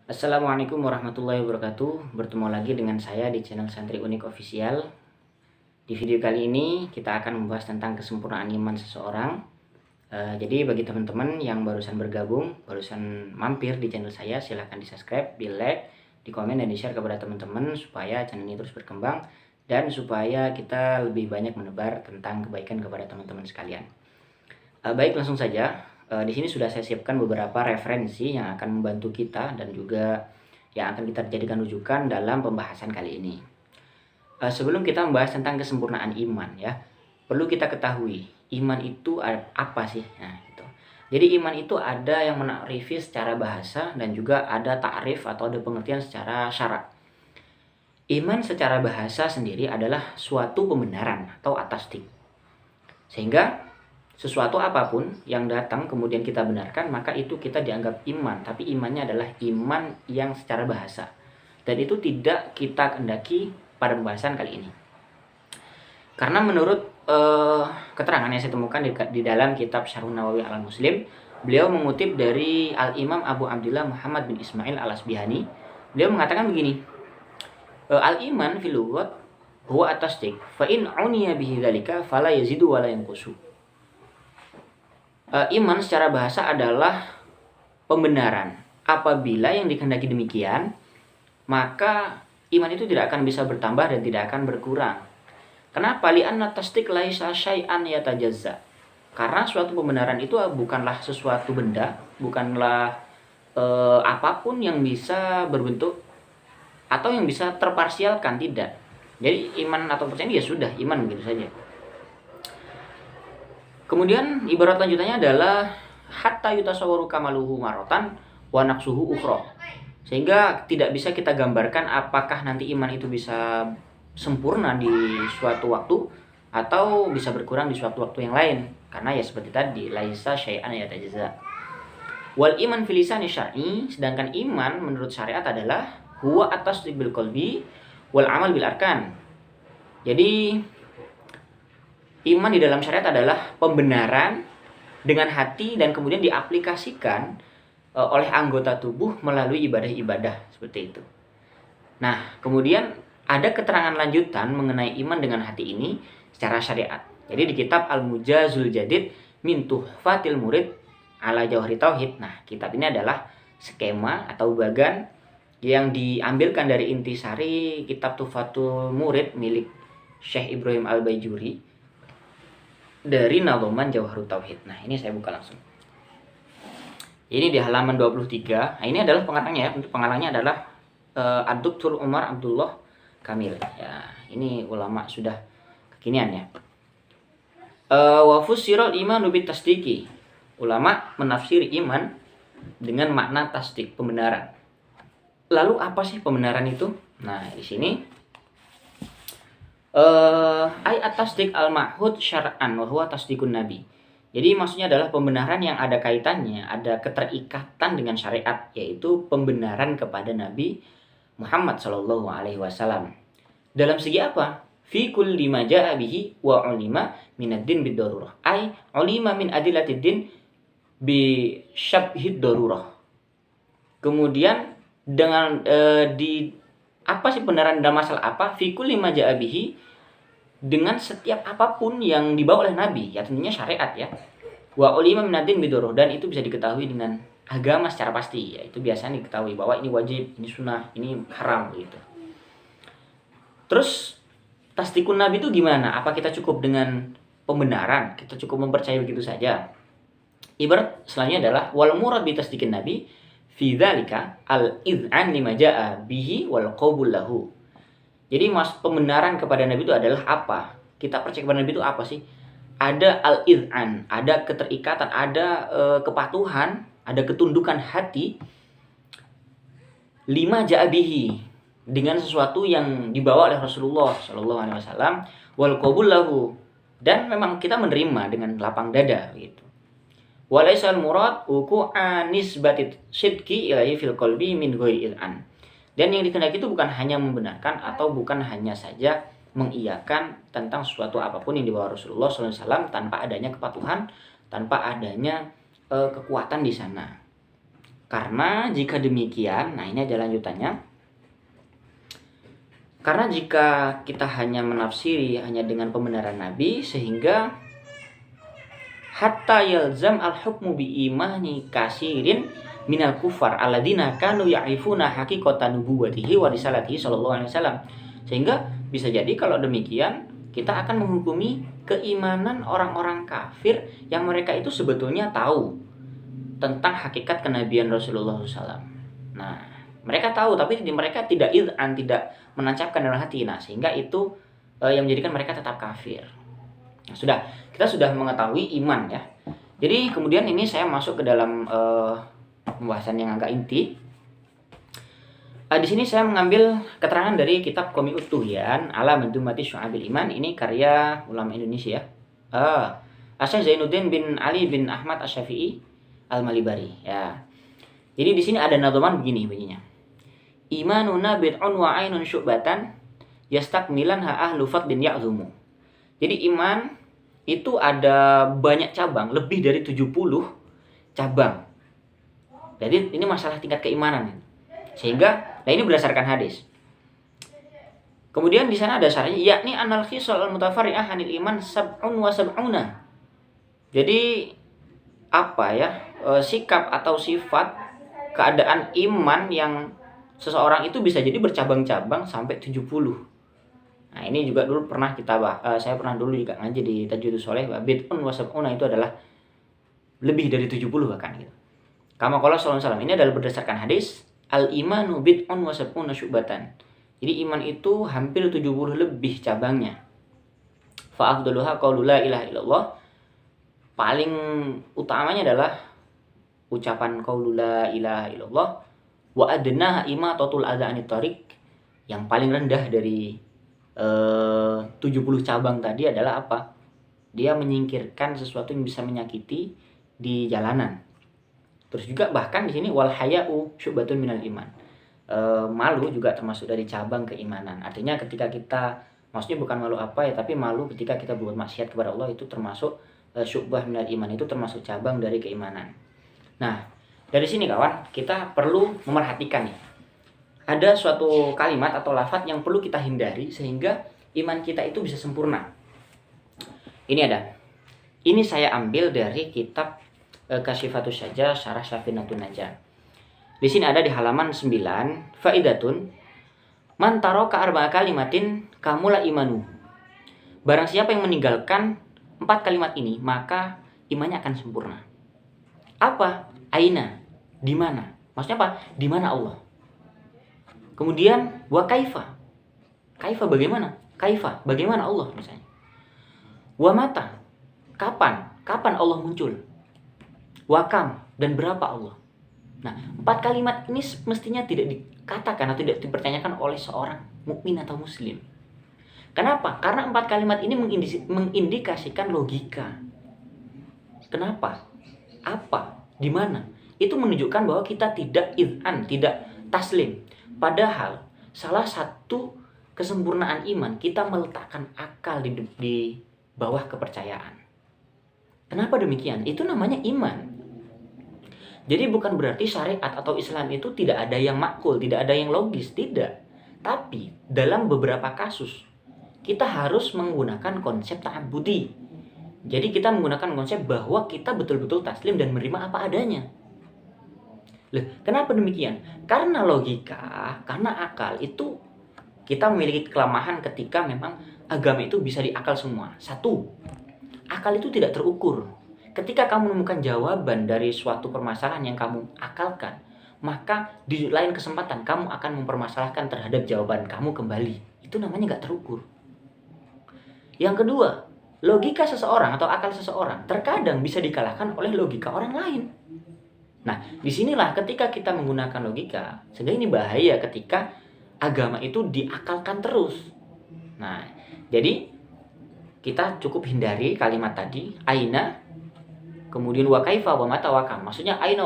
Assalamualaikum warahmatullahi wabarakatuh. Bertemu lagi dengan saya di channel Santri Unik Official. Di video kali ini kita akan membahas tentang kesempurnaan iman seseorang. Jadi bagi teman-teman yang barusan bergabung, barusan mampir di channel saya, silahkan di subscribe, di like, di komen, dan di share kepada teman-teman supaya channel ini terus berkembang dan supaya kita lebih banyak menebar tentang kebaikan kepada teman-teman sekalian. Baik, langsung saja. Di sini sudah saya siapkan beberapa referensi yang akan membantu kita dan juga yang akan kita jadikan rujukan dalam pembahasan kali ini. Sebelum kita membahas tentang kesempurnaan iman, ya, perlu kita ketahui iman itu apa sih? Nah, gitu. Jadi iman itu ada yang menakrifi secara bahasa dan juga ada takrif atau ada pengertian secara syarak. Iman secara bahasa sendiri adalah suatu pembenaran atau atasdik. Sehingga sesuatu apapun yang datang kemudian kita benarkan, maka itu kita dianggap iman. Tapi imannya adalah iman yang secara bahasa. Dan itu tidak kita kendaki pada pembahasan kali ini. Karena menurut keterangan yang saya temukan di dalam kitab Syarhun Nawawi Al Muslim, beliau mengutip dari Al-Imam Abu Abdullah Muhammad bin Ismail Al-Asbihani. Beliau mengatakan begini, Al-iman fil lughat huwa at-tasdiq, fa in uniya bihi dzalika fala yazidu wa la yanqusu. Iman secara bahasa adalah pembenaran. Apabila yang dikehendaki demikian, maka iman itu tidak akan bisa bertambah dan tidak akan berkurang. Kenapa? Li'anna tasdiq laisa syai'an yatajazza. Karena suatu pembenaran itu bukanlah sesuatu benda, bukanlah apapun yang bisa berbentuk atau yang bisa terparsialkan, tidak. Jadi iman atau percaya ya sudah, iman begitu saja. Kemudian ibarat lanjutannya adalah hatta yutasawwaru kamaluhu marotan wa naqsuhu ukhra. Sehingga tidak bisa kita gambarkan apakah nanti iman itu bisa sempurna di suatu waktu atau bisa berkurang di suatu waktu yang lain. Karena ya seperti tadi, laisa syai'an yatajazza. Wal iman fil lisani syar'i, sedangkan iman menurut syariat adalah huwa at-tasdiq bil qalbi wal amal bil arkan. Jadi iman di dalam syariat adalah pembenaran dengan hati dan kemudian diaplikasikan oleh anggota tubuh melalui ibadah-ibadah seperti itu. Nah, kemudian ada keterangan lanjutan mengenai iman dengan hati ini secara syariat. Jadi di kitab Al-Mujazul Jadid min Tuhfatil Murid ala Jauhari Tauhid. Nah, kitab ini adalah skema atau bagan yang diambilkan dari intisari kitab Tuhfatul Murid milik Syekh Ibrahim Al-Baijuri dari Nadhoman Jauharut Tauhid. Nah, ini saya buka langsung. Ini di halaman 23. Nah, ini adalah pengarangnya ya. Untuk pengarangnya adalah Ad-Doktor Umar Abdullah Kamil. Ya, ini ulama sudah kekinian ya. Wa fussiral imanu bit tasdiqi. Ulama menafsiri iman dengan makna tasdik, pembenaran. Lalu apa sih pembenaran itu? Nah, di sini at-tasdiq al-ma'hud syar'an wa huwa tasdiqun nabi. Jadi maksudnya adalah pembenaran yang ada kaitannya, ada keterikatan dengan syariat, yaitu pembenaran kepada Nabi Muhammad sallallahu alaihi wasallam. Dalam segi apa? Fi kulli ma jaa bihi wa ulima min ad-din bid-darurah. Ai ulima min adilatid din bi syabhid darurah. Kemudian dengan di apa sih pembenaran dalam masalah apa? Fi kulli ma jaa bihi, dengan setiap apapun yang dibawa oleh Nabi, ya tentunya syariat ya. Wa ulima minadin bidoroh, dan itu bisa diketahui dengan agama secara pasti, ya itu biasanya diketahui bahwa ini wajib, ini sunnah, ini haram gitu. Terus tasdikun Nabi itu gimana? Apa kita cukup dengan pembenaran? Kita cukup mempercayai begitu saja? Ibarat selanjutnya adalah wal murad bi tasdiqin Nabi fi dzalika al id'an lima jaa bihi wal qabul lahu. Jadi pembenaran kepada Nabi itu adalah apa? Kita percaya kepada Nabi itu apa sih? Ada al-id'an, ada keterikatan, ada kepatuhan, ada ketundukan hati. Lima ja'abihi, dengan sesuatu yang dibawa oleh Rasulullah Shallallahu Alaihi Wasallam. Wal qabul lahu, dan memang kita menerima dengan lapang dada gitu. Walaisal murad wuqu'an nisbatit sidqi ilaihi fil qalbi min ghairi id'an. Dan yang dikehendaki itu bukan hanya membenarkan atau bukan hanya saja mengiyakan tentang sesuatu apapun yang dibawa Rasulullah SAW tanpa adanya kepatuhan, tanpa adanya kekuatan di sana. Karena jika demikian, nah ini ada lanjutannya. Karena jika kita hanya menafsiri hanya dengan pembenaran Nabi, sehingga hatta yalzam al-hukmu bi imani kasirin minal kufar alladzina kanu ya'rifuna haqiqatan nubuwwatihi wa risalatihi sallallahu alaihi wasallam. Sehingga bisa jadi kalau demikian kita akan menghukumi keimanan orang-orang kafir yang mereka itu sebetulnya tahu tentang hakikat kenabian Rasulullah SAW. Nah, mereka tahu tapi mereka tidak id'an, tidak menancapkan dalam hati. Nah, sehingga itu yang menjadikan mereka tetap kafir. Nah, kita sudah mengetahui iman ya. Jadi kemudian ini saya masuk ke dalam pembahasan yang agak inti. Di sini saya mengambil keterangan dari kitab Qomiyut Tughyan ala Mandumati Syu'abil Iman. Ini karya ulama Indonesia. Asy Zainuddin bin Ali bin Ahmad Asy-Syafi'i Al-Malibari ya. Jadi di sini ada nadhaman begini bunyinya. Imanuna bid'un wa ainun syu'batan yastakmilanha ahlu fadlin ya'zumu. Jadi iman itu ada banyak cabang, lebih dari 70 cabang. Jadi ini masalah tingkat keimanan. Sehingga nah ini berdasarkan hadis. Kemudian di sana ada syaratnya yakni anal khisal al-mutafarri'ah anil iman sab'un wa sab'una. Jadi apa ya? Sikap atau sifat keadaan iman yang seseorang itu bisa jadi bercabang-cabang sampai 70. Nah, ini juga dulu pernah saya pernah dulu juga ngaji di Tajwidus Sholeh, bid'un wa sab'una itu adalah lebih dari 70 bahkan gitu. Kama qala sallallahu alaihi wasallam, ini adalah berdasarkan hadis al-imanu bid'un wa sab'una syu'batan. Jadi iman itu hampir 70 lebih cabangnya. Fa afdaluha qaulu la ilaha illallah. Paling utamanya adalah ucapan qaulu la ilaha illallah, wa adnaha imatatul adza anit thariq. Yang paling rendah dari 70 cabang tadi adalah apa? Dia menyingkirkan sesuatu yang bisa menyakiti di jalanan. Terus juga bahkan di sini wal haya'u syu'batun minal iman. Malu juga termasuk dari cabang keimanan. Artinya ketika kita, maksudnya bukan malu apa ya, tapi malu ketika kita berbuat maksiat kepada Allah itu termasuk syu'bah minal iman, itu termasuk cabang dari keimanan. Nah, dari sini kawan, kita perlu memerhatikan nih. Ada suatu kalimat atau lafaz yang perlu kita hindari sehingga iman kita itu bisa sempurna. Ini ada. Ini saya ambil dari kitab Kasyifatus Syajah Syarah Safinatun Najah. Di sini ada di halaman 9, faidatun man taraka arba'a kalimatin kamula imanu. Barang siapa yang meninggalkan 4 kalimat ini, maka imannya akan sempurna. Apa? Aina, di mana? Maksudnya apa? Di mana Allah? Kemudian wa kaifa. Kaifa bagaimana? Kaifa bagaimana Allah misalnya. Wa mata. Kapan? Kapan Allah muncul? Wa kam, dan berapa Allah? Nah, 4 kalimat ini mestinya tidak dikatakan atau tidak dipertanyakan oleh seorang mukmin atau muslim. Kenapa? Karena 4 kalimat ini mengindikasikan logika. Kenapa? Apa? Di mana? Itu menunjukkan bahwa kita tidak id'an, tidak taslim. Padahal salah satu kesempurnaan iman kita meletakkan akal di bawah kepercayaan. Kenapa demikian? Itu namanya iman. Jadi bukan berarti syariat atau Islam itu tidak ada yang makul, tidak ada yang logis, tidak. Tapi dalam beberapa kasus kita harus menggunakan konsep ta'abbudi. Jadi kita menggunakan konsep bahwa kita betul-betul taslim dan menerima apa adanya. Loh, kenapa demikian? Karena logika, karena akal itu kita memiliki kelemahan ketika memang agama itu bisa diakal semua. Satu, akal itu tidak terukur. Ketika kamu menemukan jawaban dari suatu permasalahan yang kamu akalkan, maka di lain kesempatan kamu akan mempermasalahkan terhadap jawaban kamu kembali. Itu namanya nggak terukur. Yang kedua, logika seseorang atau akal seseorang terkadang bisa dikalahkan oleh logika orang lain. Nah, disinilah ketika kita menggunakan logika, sehingga ini bahaya ketika agama itu diakalkan terus. Nah, jadi kita cukup hindari kalimat tadi, aina, kemudian wa kaifa wa mata wa kam. Maksudnya aina